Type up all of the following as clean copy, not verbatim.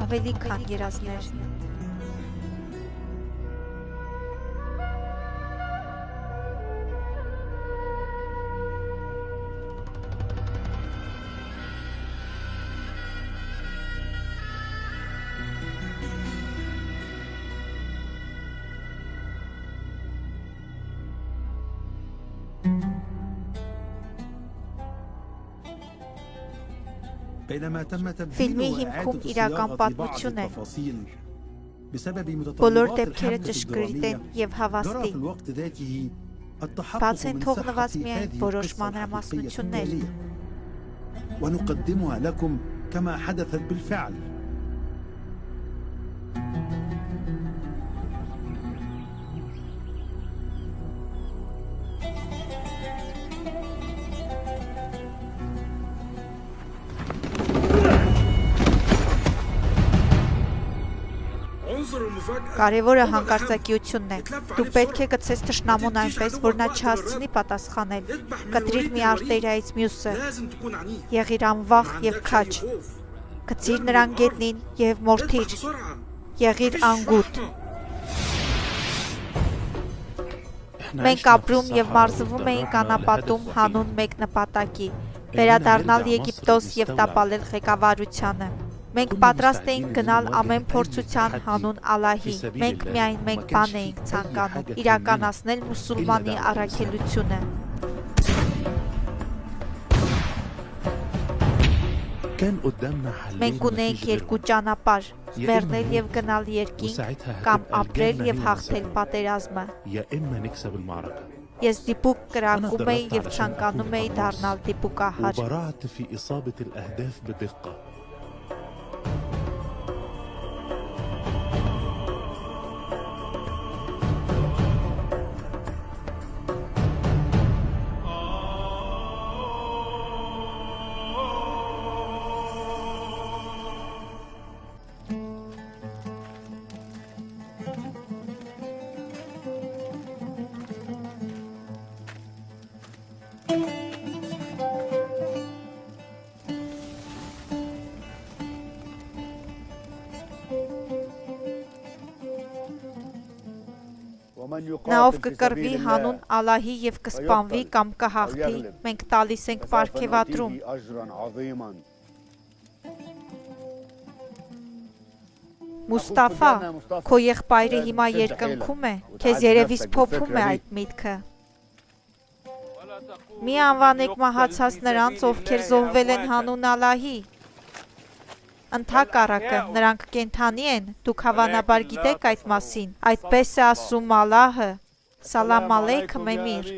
Ավելի քան երազներ։ Ֆիլմի հիմքում իրական պատմություն է։ Բոլոր դեպքերը ճշգրիտ են և հավաստի։ Բաց են թողնված միայն որոշ մանրամասնություններ։ Կարևորը հանկարծակիությունն է։ Դու պետք է գցես թշնամուն այնպես, որ նա չհասցնի պատասխանել։ Կտրիր մի արտերիայից մյուսը։ Եղիր անվախ և քաջ։ Գցիր նրան գետնին և մորթիր։ Եղիր անգութ։ Մենք ապրում և մարզվում էինք անապատում հանուն մեկ նպատակի՝ վերադառնալ Եգիպտոս և տապալել ղեկավարությանը։ Մենք պատրաստ էինք գնալ ամեն փորձության հանուն Ալլահի։ Մենք միայն մեկ բան էինք ցանկանում՝ իրականացնել մուսուլմանի առաքելությունը։ Մենք ունեինք երկու ճանապարհ՝ մեռնել և գնալ երկինք, կամ ապրել և հաղթել պատերազմը։ Ես դիպուկ կրակում էի և ցանկանում էի դառնալ դիպուկահար։ Նա ով կկռվի հանուն Ալլահի և կսպանվի կամ կհաղթի, մենք տալիս ենք պարգևատրում։ Մուստաֆա, քո եղբայրը հիմա երկնքում է, քեզ երևի սփոփում է այդ միտքը։ Մի անվանեք մահացած նրանց, ովքեր զոհվել են հանուն Ալլահի։ Ընդհակառակը, նրանք կենդանի են, դուք հավանաբար գիտեք այդ մասին, այդպես է ասում Ալլահը։ Սալամ ալեյքմ էմիր։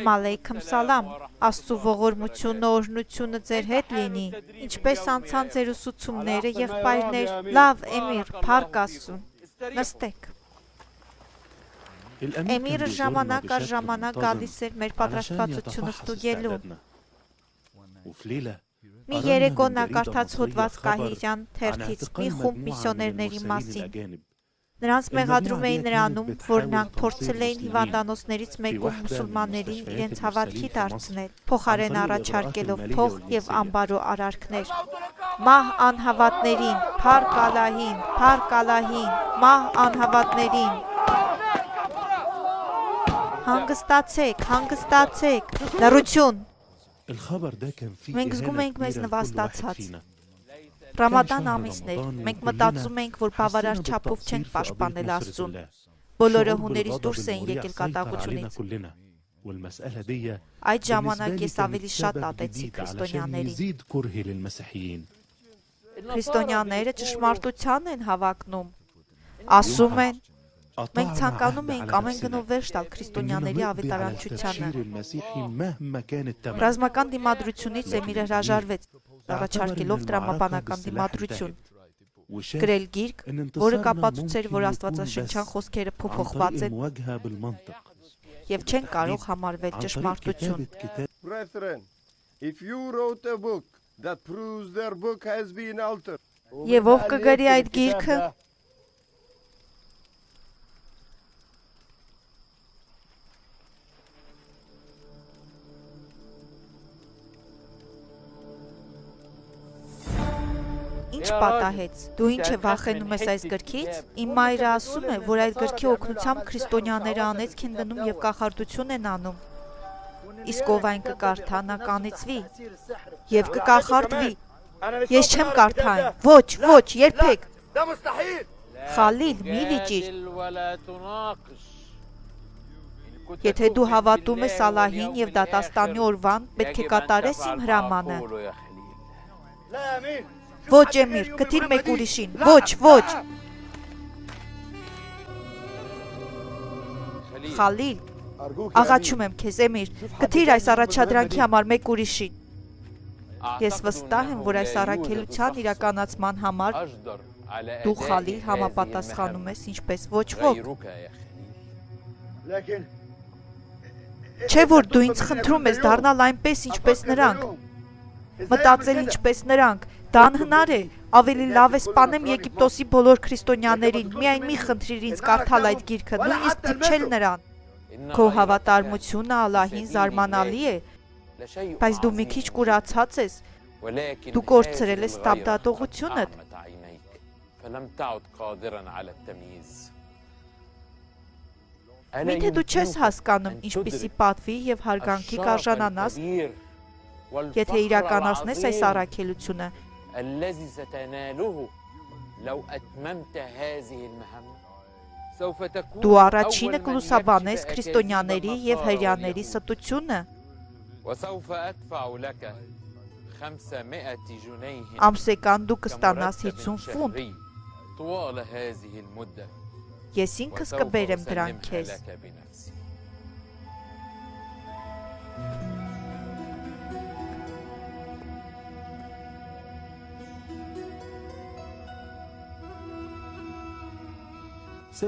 Մալեյքմ սալամ, Աստծու ողորմությունը, օրհնությունը ձեր հետ լինի։ Ինչպես անցան ձեր ուսուցումները, եղբայրներ, լավ, էմիր, փառք Աստծուն, նստեք։ Էմիրը ժամանակ առ ժամանակ գալիս էր մեր պատրաստվածությունը ստուգելու։ Մի երեկո նա կարդաց հոդված Կահիրյան թերթից մի խումբ միսիոներների մասին։ Նրանց մեղադրում էին նրանում, որ նրանք փորձել էին հիվանդանոցներից մեկում մուսուլմաններին իրենց հավատքի դարձնել, փոխարեն առաջարկելով փող և ամբարո արարքներ։ Մահ անհավատներին, փառք Ալլահին, փառք Ալլահին, մահ անհավատներին։ Հանգստացեք, հանգստացեք, լռություն։ Մենք զգում ենք մեզ նվաստացած։ Ռամադան ամիսն էր, մենք մտածում էինք, որ բավարար չափով չենք պաշտպանել Աստծուն։ Բոլորը հուներից դուրս էին եկել կատաղությունից։ Այդ ժամանակ ես ավելի շատ ատեցի քրիստոնյաներին։ Քրիստոնյաները ճշմարտության են հավակնում։ Ասում են, մենք ցանկանում էինք ամեն գնով վերջ տալ քրիստոնյաների ավետարանչությանը։ Ռազմական դիմադրությունից Էմիրը հրաժարվեց, առաջարկելով տրամաբանական դիմադրություն։ Գրել գիրք, որը կապացուցեր, որ աստվածաշնչյան խոսքերը փոփոխված են և չեն կարող համարվել ճշմարտություն։ Եվ ով կգրի այդ գիրքը։ Ինչ չպատահեց։ Դու ինչ է վախենում ես այս գրքից։ Իմ մայրը ասում է, որ այդ գրքի օգնությամբ քրիստոնյաները անեծք են դնում եւ կախարդություն են անում։ Իսկ ով այն կկարդա, նա կանիծվի եւ կկախարդվի։ Ես չեմ կարդա այն։ Ոչ, երբեք։ Խալիլ, մի վիճիր։ Եթե դու հավատում ես Ալլահին եւ դատաստանի օրվան, պետք է կատարես իմ հրամանը։ Ոչ, Էմիր, գտիր մեկ ուրիշին։ Ոչ։ Խալիլ, աղաչում եմ քեզ, Էմիր, գտիր այս առաջադրանքի համար մեկ ուրիշին։ Ես վստահ եմ, որ այս առաքելության իրականացման համար դու Խալիլ համապատասխանում ես ինչպես ոչ ոք։ Չէ՞ որ դու ինձ խնդրում ես դառնալ այնպես ինչպես նրանք, մտածել ինչպես նրանք, դա անհնար է, ավելի լավ է սպանեմ Եգիպտոսի բոլոր քրիստոնյաներին, միայն մի խնդրիր ինձ կարդալ այդ գիրքը, նույնիսկ դիպչել նրան։ Քո հավատարմությունը Ալլահին զարմանալի է, բայց դու մի քիչ կուրացած ես, դու կորցրել ես տապդատողությունդ։ Միթե դու չես հասկանում ինչպիսի պատվի և հարգանքի կարժանանաս, եթե իրականացնես այս առաքելությունը։ Դու առաջինը կլուսաբանես քրիստոնյաների և հրեաների ստությունը։ Ամսեկան դու կստանաս 50 ֆունտ։ Ես ինքս կբերեմ դրանք քեզ։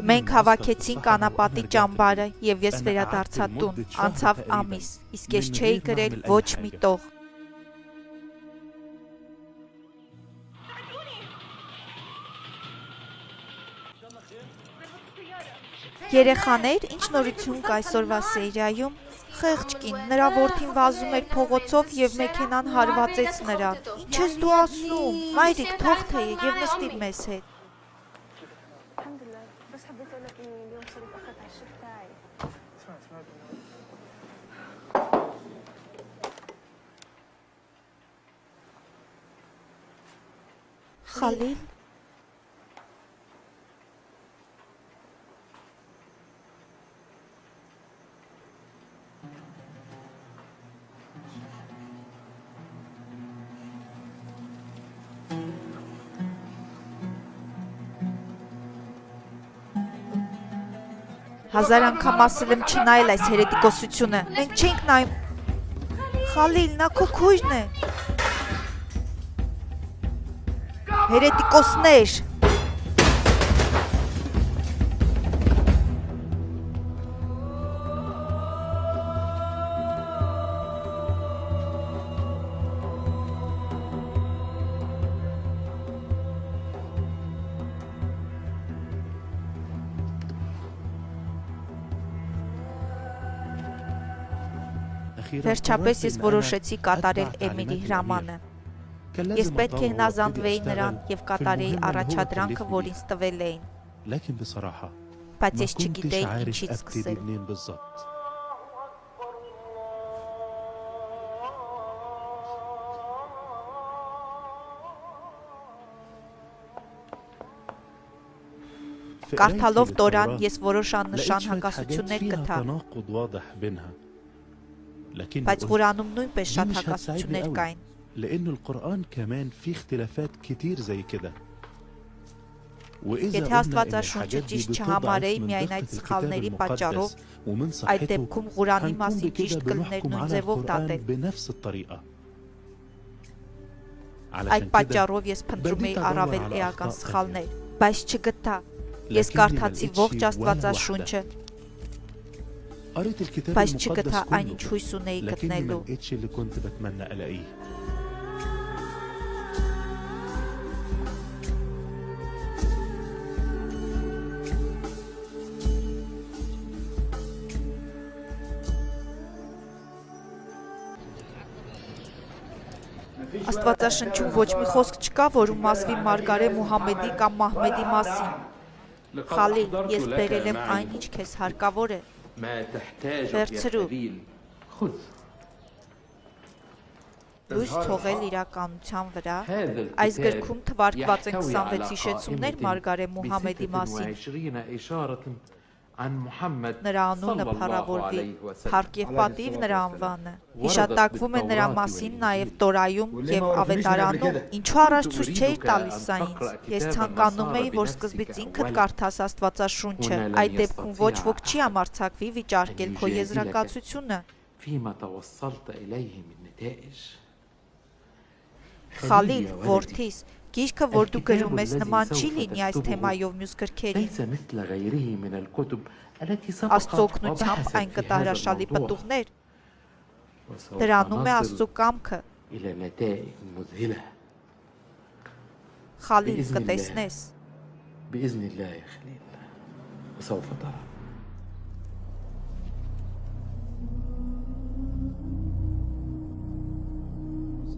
Մենք հավաքեցինք անապատի ճամբարը և ես վերադարձա տուն, անցավ ամիս, իսկ ես չէի գրել ոչ մի տող։ Երեխաներ, ինչ նորություն կա այսօրվա սերիայում։ Խեղճ կին, նրա որդին վազում էր փողոցով և մեքենան հարվածեց նրան։ Ինչ ես դու ասում։ Մայրիկ, թող թեյը և նստիր մեզ հետ։ Խալիլ։ Հազար անգամ ասել եմ չնայել այս հերետիկոսությունը։ Մենք չենք նայում։ Խալիլ, նա քո քույրն է։ Հերետիկոսներ։ Վերջապես ես որոշեցի կատարել Էմիրի հրամանը։ Ես պետք է հնազանդվեի նրան և կատարեի առաջադրանքը, որ ինձ տվել էին, բայց ես չգիտեի ինչից սկսել։ Կարդալով Տորան ես որոշ աննշան հակասություններ գտա, բայց Ղուրանում նույնպես շատ հակասություններ կային։ Եթե Աստվածաշունչը ճիշտ չհամարեի միայն այդ սխալների պատճառով, այդ դեպքում Ղուրանի մասին ճիշտ կլիներ նույն ձևով դատել։ Այդ պատճառով ես փնտրում էի առավել էական սխալներ, բայց չգտա։ Ես կարդացի ողջ Աստվածաշունչը, բայց չգտա այն, ինչ հույս ունեի գտնելու։ Աստվածաշնչում ոչ մի խոսք չկա, որում ասվի Մարգարե Մուհամեդի կամ Մահմեդի մասին։ Խալիլ, ես բերել եմ այն, ինչ քեզ հարկավոր է։ Վերցրու։ Լույս թողել իրականության վրա, այս գրքում թվարկված են 26 հիշեցումներ Մարգարե Մուհամեդի մասին։ Նրա անունը փառավորվի, փառք եւ պատիվ նրա անվանը։ Հիշատակվում է նրա մասին նաև Տորայում եւ Ավետարանում։ Ինչու առաջ ցույց չէիր տալիս սա ինձ։ Ես ցանկանում էի, որ սկզբից ինքդ կարդաս Աստվածաշունչը, այդ դեպքում ոչ ոք չի համարձակվի վիճարկել քո եզրակացությունը։ Խալիլ, որդիս, գիրքը, որ դու գրում ես, նման չի լինի այս թեմայով մյուս գրքերին։ Աստծո օգնությամբ այն կտա հրաշալի պտուղներ։ Դրանում է Աստծո կամքը։ Խալիլ, կտեսնես։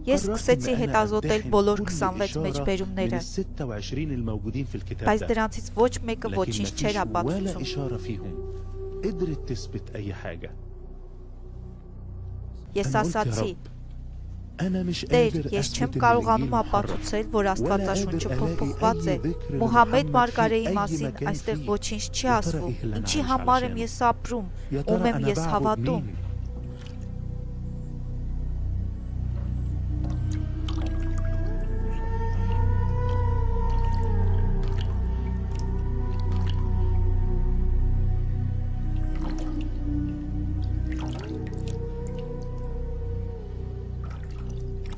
Ես սկսեցի հետազոտել բոլոր 26 մեջբերումները, բայց դրանցից ոչ մեկը ոչինչ չէր ապացուցում։ Ես ասացի. Տեր, ես չեմ կարողանում ապացուցել, որ Աստվածաշունչը փոփոխված է։ Մուհամեդ Մարգարեի մասին այստեղ ոչինչ չի ասվում։ Ինչի համար եմ ես ապրում, ում եմ ես հավատում։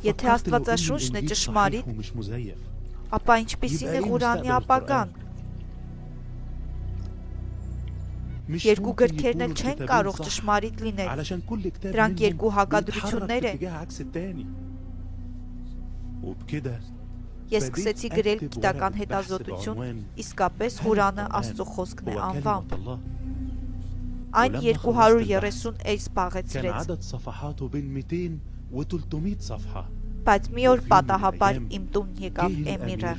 Եթե Աստվածաշունչն է ճշմարիտ, ապա ինչպիսին է Ղուրանի ապագան։ Երկու գրքերն էլ չեն կարող ճշմարիտ լինել։ Դրանք երկու հակադրություններ են։ Ես սկսեցի գրել գիտական հետազոտություն, իսկապես Ղուրանը Աստծո խոսքն է անվամբ։ Այն 230 էջ զբաղեցրեց։ Բայց մի օր պատահաբար իմ տուն եկավ Էմիրը։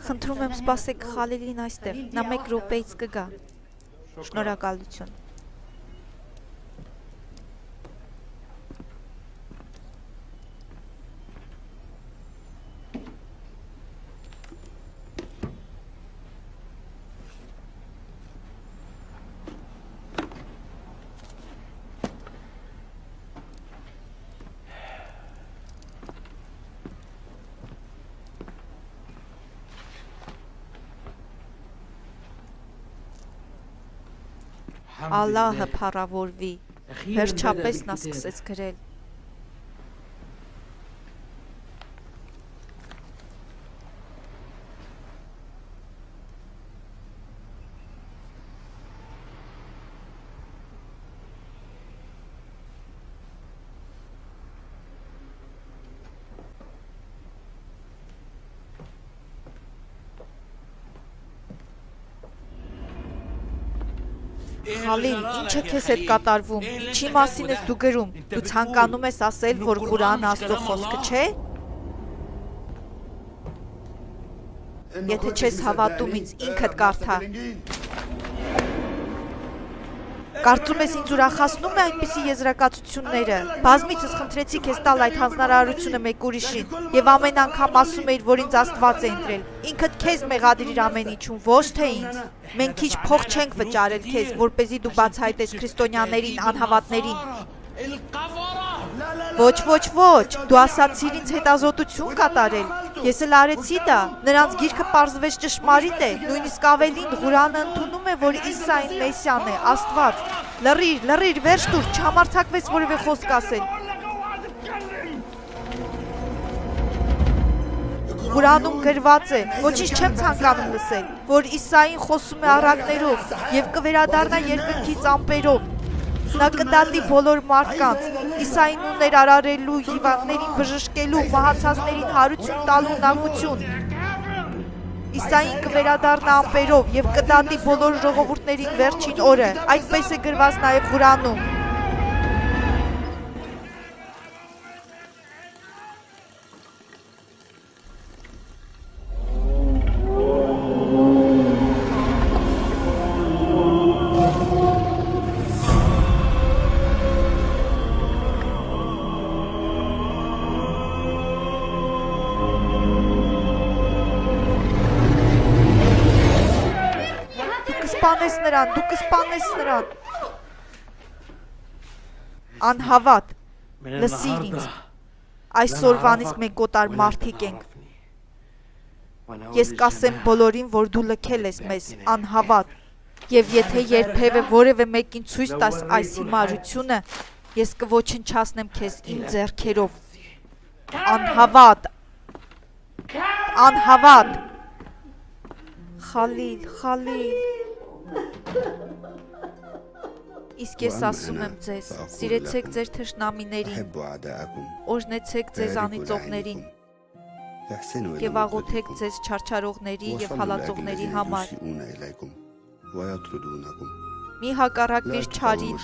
Խնդրում եմ սպասեք Խալիլին այստեղ, նա 1 րոպեից կգա։ Շնորհակալություն։ Ալլահը փառավորվի, վերջապես նա սկսեց գրել։ Խալիլ, ինչ է քեզ հետ կատարվում, ինչի մասին ես դու գրում, դու ցանկանում ես ասել, որ Ղուրանը Աստծո խոսքը չէ։ Եթե չես հավատում ինձ, ինքդ կարդա։ Կարծում ես ինձ ուրախացնում է այնպիսի եզրակացությունները։ Բազմիցս խնդրեցի քեզ տալ այդ հանձնարարությունը մեկ ուրիշին, եւ ամեն անգամ ասում էիր, որ ինձ Աստված է ընտրել։ Ինքդ քեզ մեղադրիր ամեն ինչում, ոչ թե ինձ։ Մենք քիչ փող չենք վճարել քեզ, որպեսզի դու բացահայտես քրիստոնյաներին, անհավատներին։ Ոչ, դու ասացիր ինձ հետազոտություն կատարել։ Ես էլ արեցի դա, նրանց գիրքը պարզվեց ճշմարիտ է, նույնիսկ ավելին Ղուրանը ընդունում է, որ Իսային Մեսիան է, Աստված։ Լռիր, վերջ տուր, չհամարձակվես որևէ խոսք ասել։ Ղուրանում գրված է, ոչինչ չեմ ցանկանում լսել, որ Իսային խոսում է առակներով եւ կվերադառնա երկնքից ամպերով։ Նա կդատի բոլոր մարդկանց, Իսային ուներ արարելու, հիվանդներին բժշկելու, մահացածներին հարություն տալու նակություն։ Իսային կվերադառնա ամպերով եւ կդատի բոլոր ժողովուրդներին վերջին օրը։ Այդպես է գրված նաեւ Ղուրանում։ Դու կսպանես նրան։ Անհավատ, լսիր ինձ։ Այսօրվանից մենք օտար մարդիկ ենք։ Ես կասեմ բոլորին, որ դու լքել ես մեզ, անհավատ։ Եվ եթե երբևէ որևէ մեկին ցույց տաս այս հիմարությունը, ես կոչնչացնեմ քեզ իմ ձեռքերով։ Անհավատ։ Անհավատ։ Խալիլ։ Իսկ ես ասում եմ ձեզ, սիրեցեք ձեր թշնամիներին, օրհնեցեք ձեզ անիծողներին եւ աղոթեք ձեզ չարչարողների եւ հալածողների համար։ Մի հակառակվիր չարին,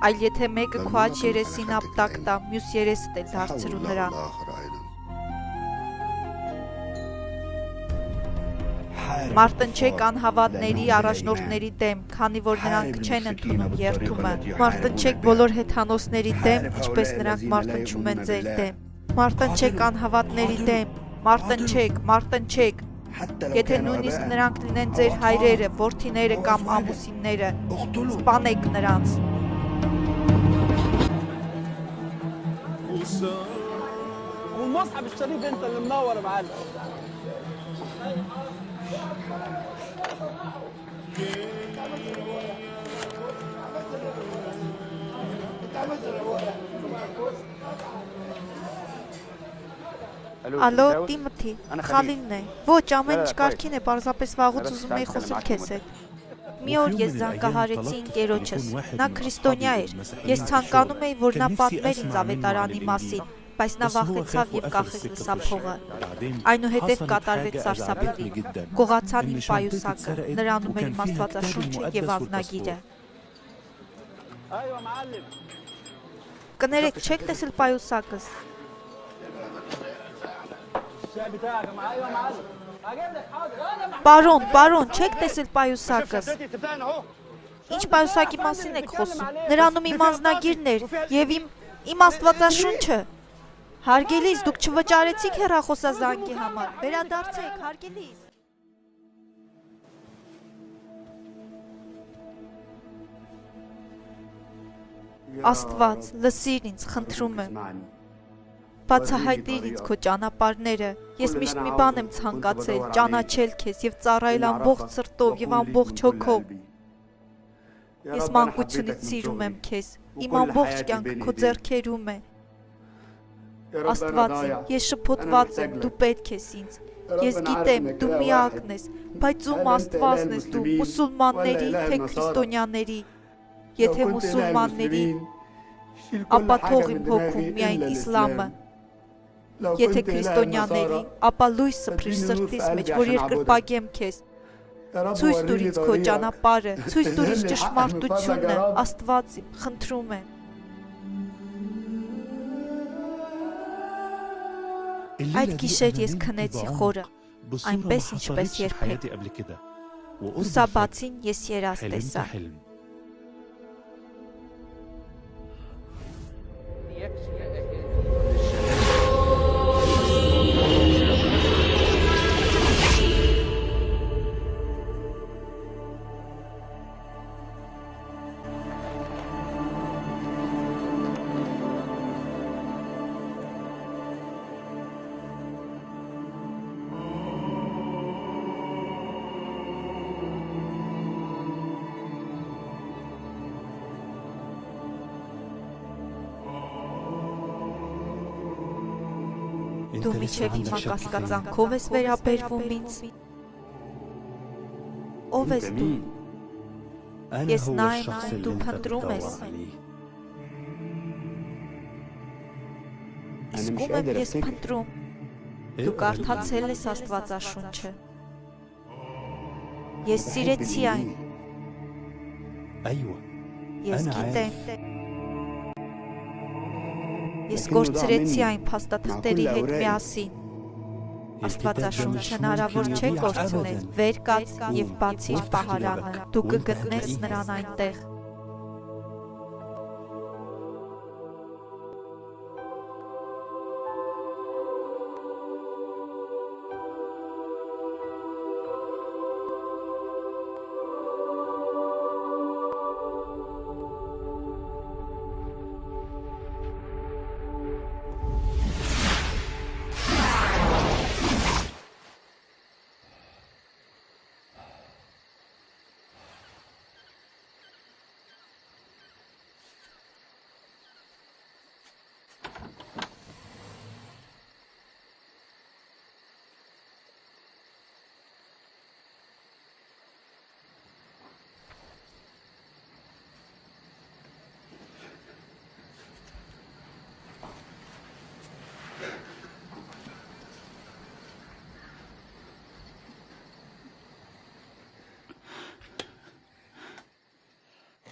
այլ եթե մեկը քո աջ երեսին ապտակ տա, մյուս երեսդ էլ դարձրու նրան։ Մարտնչեք անհավատների առաջնորդների դեմ, քանի որ նրանք չեն ընդունում երդումը։ Մարտնչեք բոլոր հեթանոսների դեմ, ինչպես նրանք մարտնչում են ձեր դեմ։ Մարտնչեք անհավատների դեմ, մարտնչեք։ Եթե նույնիսկ նրանք լինեն ձեր հայրերը, որդիները կամ ամուսինները, սպանեք նրանց։ Ալո, Տիմոթի, Խալիլն է։ Ոչ, ամեն ինչ կարգին է, պարզապես վաղուց ուզում էի խոսել քեզ հետ։ Մի օր ես զանգահարեցի ընկերոջս, նա քրիստոնյա էր։ Ես ցանկանում էի, որ նա պատմեր ինձ ավետարանի մասին, բայց նա վախեցավ եւ կախեց լսափողը։ Այնուհետև կատարվեց սարսափելի։ Գողացան իմ պայուսակը, նրանում էր իմ Աստվածաշունչը եւ ավնագիրը։ Կներեք, չեք տեսել պայուսակս։ Պարոն, չեք տեսել պայուսակս։ Ինչ պայուսակի մասին եք խոսում։ Նրանում իմ անձնագիրն էր եւ իմ Աստվածաշունչը։ Հարգելիս, դուք չվճարեցիք հեռախոսազանգի համար։ Վերադարձեք, հարգելիս։ Աստված, լսիր ինձ, խնդրում եմ։ Բացահայտիր ինձ քո ճանապարհները։ Ես միշտ մի բան եմ ցանկացել, ճանաչել քեզ եւ ծառայել ամբողջ սրտով եւ ամբողջ հոգով։ Ես մանկությունից սիրում եմ քեզ։ Իմ ամբողջ կյանքը քո ձեռքերում է։ Աստված իմ, ես շփոթված եմ, դու պետք ես ինձ։ Ես գիտեմ, դու միակն ես, բայց ում Աստվածն ես դու, մուսուլմանների, թե քրիստոնյաների։ Եթե մուսուլմանների, ապա թող իմ հոգում միայն իսլամը։ Եթե քրիստոնյաների, ապա լույս սփռիր սրտիս մեջ, որ երկրպագեմ քեզ։ Ցույց տուր ինձ քո ճանապարհը, ցույց տուր ինձ ճշմարտությունը, Աստված իմ, խնդրում եմ։ Այդ գիշեր ես քնեցի խորը, այնպես ինչպես երբեք։ Ուսաբացին ես երազ տեսա։ Դու միջև հիմա կասկածանքով ես վերաբերվում ինձ։ Ով ես դու։ Ես նա եմ, ում դու փնտրում ես։ Իսկ ում եմ ես փնտրում։ Դու կարդացել ես Աստվածաշունչը։ Ես սիրեցի այն, أيوة ես أنا գիտեմ։ عارف. Ես لكنه գործրեցի ضاع այն مني փաստաթղթերի مع كل հետ أوراقي. միասին։ Աստվածաշունչը الكتاب հնարավոր مش չէ ممكن կորցնել։ أبداً. Վեր կաց եւ قوم բացիր وافتح պահարանը։ كتابك Դու وأنت կգտնես هتلاقيه. նրան այնտեղ։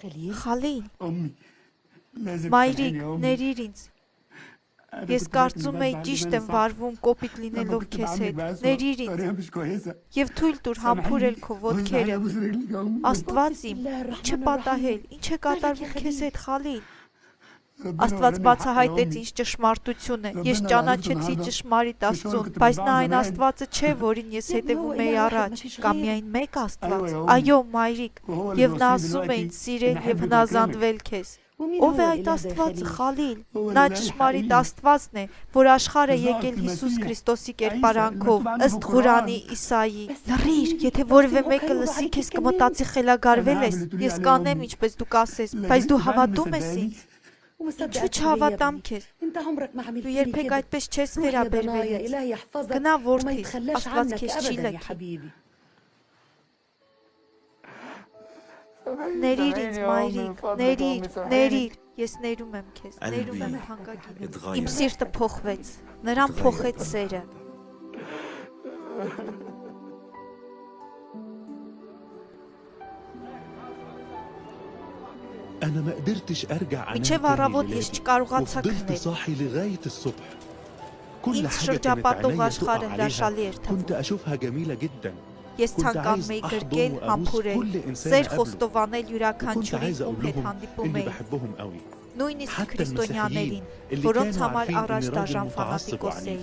Խալիլ, أمي لازم մայրիկ, تسامحيني يا أمي. ներիր ինձ։ أنا Ես كنت فاكر կարծում إني էի بزعل ճիշտ مني եմ صح. վարվում կոպիտ لما լինելով كنت քեզ بعاملك հետ։ بأسوأ Ներիր ինձ طريقة مش كويسة. եւ թույլ տուր համբուրել քո ոտքերը։ وأبوس رجلك يا أمي. Աստված իմ, ինչ է պատահել, ինչ է կատարվում քեզ հետ, Խալիլ։ ربنا Աստված وراني الحق يا բացահայտեց أمي. ինձ ճշմարտությունը։ Ռոբեն Ես ալարիք ճանաչեցի տնահանդա, ճշմարիտ Իշոն Աստծուն, կտպի բայց նա բան այն զմեն։ Աստվածը չէ, որին ես հետևում էի առաջ։ Կա միայն մեկ Աստված։ Այո, Այո, մայրիկ, وهو اللي եւ նա بيوصيني ասում է دلوقتي ինձ սիրել إني եւ أحبك հնազանդվել քեզ։ Ով է այդ Աստվածը, Խալիլ։ Նա ճշմարիտ Աստվածն է, որ աշխարհը եկել Հիսուս Քրիստոսի կերպարանքով, ըստ Ղուրանի Իսայի։ Լռիր, եթե որևէ մեկը լսի քեզ կմտածի խելագարվել ես, ես կանեմ ինչպես դու կասես, բայց դու հավատում ես ինձ։ Ինչու չհավատամ քեզ։ Դու երբեք այդպես չես վերաբերվել ինձ։ Գնա որդիս, Աստված քեզ չի լքի։ Ներիր ինձ, մայրիկ, ներիր, ես ներում եմ քեզ, ներում եմ թանկագին։ Իմ սիրտը փոխվեց, նրան փոխեց սերը։ أنا ما قدرتش أرجع أنام Մինչև تاني առավոտ ես الليلة չկարողացա وفضلت քնել։ صاحي لغاية الصبح. كل Ինձ حاجة كانت շրջապատող عينيا աշխարհը تقع عليها հրաշալի էր كنت թվում։ أشوفها جميلة جدا. Ես كنت ցանկանում عايز էի أحضن գրկել, وأبوس համբուրել, كل إنسان սեր أقابله. խոստովանել وكنت յուրաքանչյուրին, عايز ում أقول հետ لهم հանդիպում إني էի, بحبهم قوي. նույնիսկ حتى քրիստոնյաներին, المسيحيين اللي որոնց كانوا համար عارفين առաջ إني راجل դաժան متعصب ֆանատիկոս էի։ وعنيف.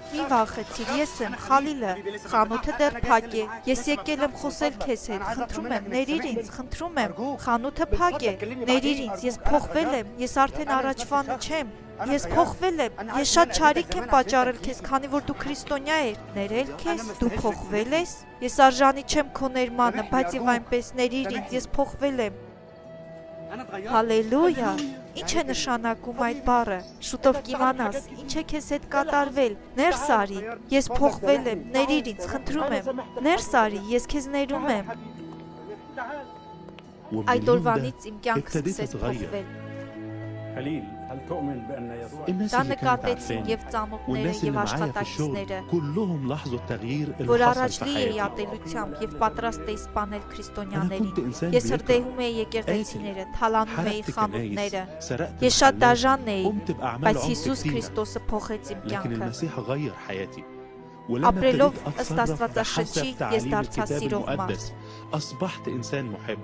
Մի վախեցիր, ես եմ, Խալիլը, խանութը դեռ փակ է, ես եկել եմ խոսել քեզ հետ, խնդրում եմ, ներիր ինձ, խնդրում եմ, խանութը փակ է, ներիր ինձ, ես փոխվել եմ, ես արդեն առաջվանը չեմ, ես փոխվել եմ, ես շատ չարիք եմ պատճառել քեզ, քանի որ դու քրիստոնյա ես, ներել քեզ, դու փոխվել ես, ես արժանի չեմ քո ներմանը, բայց եւ այնպես ներիր ինձ, ես փոխվել եմ։ Հալելույա, ինչ է նշանակում այդ բառը, շուտով կիմանաս, ինչ է քեզ հետ կատարվել, ներս արի, ես փոխվել եմ, ներիր ինձ, խնդրում եմ, ներս արի, ես քեզ ներում եմ, ومن այդ اليوم օրվանից ده իմ կյանքը ابتديت սկսեց أتغير. փոխվել, خليل هل تؤمن بأن يسوع الناس դա اللي كانت նկատեցին عارفاني եւ ծանոթները والناس اللي եւ معايا في الشغل աշխատակիցները, كلهم لاحظوا التغيير որ اللي حصل առաջ في լի էի حياتي. ատելությամբ եւ պատրաստ էի սպանել أنا քրիստոնյաներին, كنت إنسان ես بيكره. հրդեհում էի եկեղեցիները, թալանում էի حرقت խանութները, كنايس سرقت ես շատ محلات դաժան էի, قمت بأعمال բայց عنف Հիսուս كتيرة Քրիստոսը փոխեց իմ لكن կյանքը։ المسيح غير حياتي ولما Ապրելով ابتديت ըստ أتصرف Աստվածաշնչի, بحسب ես تعاليم դարձա الكتاب սիրող մարդ։ المقدس أصبحت إنسان محب.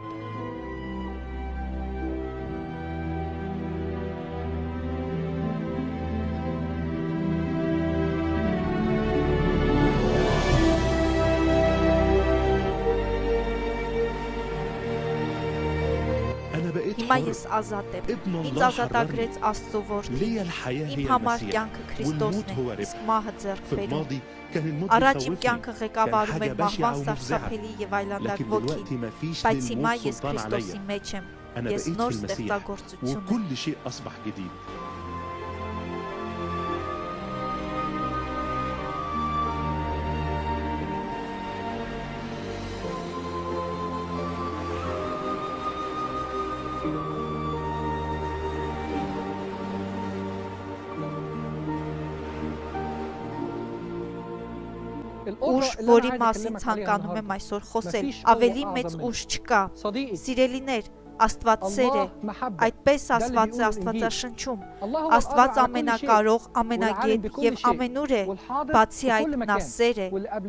أنا بقيت Հիմա حر. ես ազատ եմ։ ابن Ինձ الله ազատագրեց حررني. Աստծո որդին։ لي الحياة Իմ هي համար المسيح կյանքը Քրիստոսն والموت է, هو իսկ ربح. մահը ձեռք في բերում։ الماضي كان الموت Առաջ իմ بيخوفني կյանքը كان ղեկավարում حاجة էր بشعة մահվան ومفزعة սարսափելի եւ لكن այլանդակ ոգին, دلوقتي ما فيش բայց للموت հիմա ես سلطان Քրիստոսի عليا. մեջ եմ։ أنا Ես بقيت նոր في المسيح ստեղծագործություն եմ։ وكل شيء أصبح جديد. ուժ, որի մասին ցանկանում եմ այսօր խոսել։ Ավելի մեծ ուժ չկա։ Սիրելիներ, Աստված սեր է, այդպես ասված է Աստվածաշնչում։ Աստված ամենակարող, ամենագետ եւ ամենուր է, բացի այդ նա սեր է։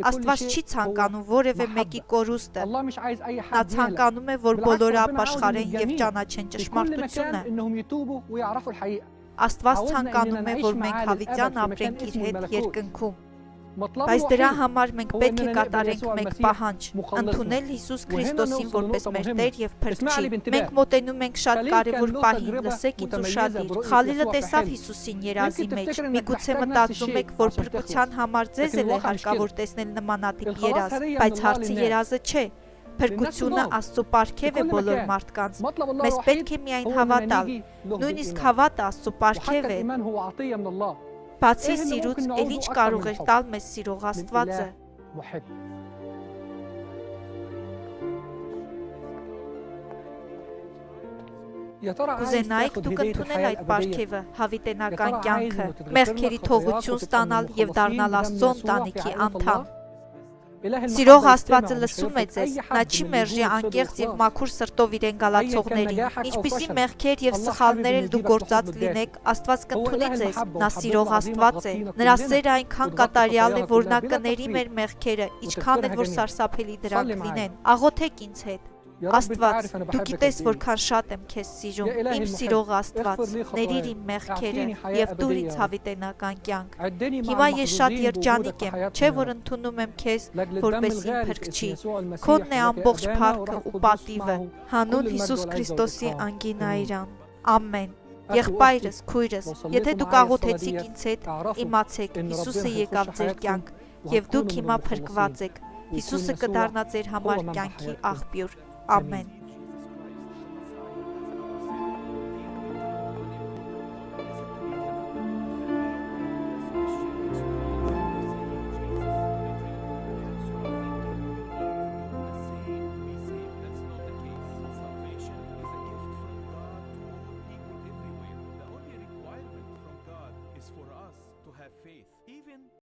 Աստված չի ցանկանում որևէ մեկի կորուստը։ Նա ցանկանում է, որ բոլորը ապաշխարեն եւ ճանաչեն ճշմարտությունը։ Աստված ցանկանում է, որ մենք հավիտյան ապրենք իր հետ երկնքում։ Բայց դրա համար մենք պետք է կատարենք մեկ պահանջ՝ ընդունել Հիսուս Քրիստոսին որպես մեր Տեր եւ Փրկիչ։ Մենք մոտենում ենք շատ կարևոր պահին, լսեք ինձ ուշադիր։ Խալիլը տեսավ Հիսուսին երազի մեջ։ Միգուցե մտածում եք, որ փրկության համար ձեզ էլ է հարկավոր տեսնել նմանատիպ երազ, բայց հարցի երազը չէ։ Փրկությունը Աստծո պարգև է բոլոր մարդկանց։ Մեզ պետք է միայն հավատալ։ Նույնիսկ հավատը Աստծո պարգև է։ Բացի սիրուց, էլ ինչ կարող էր տալ մեզ սիրող Աստվածը։ Կուզենայիք դուք ընդունել այդ պարգևը, հավիտենական կյանքը, մեղքերի թողություն ստանալ եւ դառնալ Աստծո ընտանիքի անդամ։ Սիրող Աստվածը լսում է ձեզ, նա չի մերժի անկեղծ եւ մաքուր սրտով իրեն գալացողներին։ Ինչպիսի մեղքեր եւ սխալներ էլ դուք գործած լինեք, Աստված կընդունի ձեզ, նա սիրող Աստված է։ Նրա սերը այնքան կատարյալ է, որ նա կների մեր մեղքերը, ինչքան էլ որ սարսափելի դրանք լինեն։ Աղոթեք ինձ հետ։ Աստված, դու գիտես որքան շատ եմ քեզ սիրում, իմ սիրող Աստված, ներիր իմ մեղքերը եւ դուր ինձ հավիտենական կյանք։ Հիմա ես շատ երջանիկ եմ, չէ՞ որ ընդունում եմ քեզ որպես իմ Փրկչի։ Քոնն է ամբողջ փառքը ու պատիվը, հանուն Հիսուս Քրիստոսի անգինայրան։ Ամեն։ Եղբայրս, քույրս, եթե դուք աղոթեցիք ինձ հետ, իմացեք, Հիսուսը եկավ ձեր կյանք եւ դուք հիմա փրկված եք։ Հիսուսը կդառնա ձեր համար կյանքի աղբյուր։ Ամեն։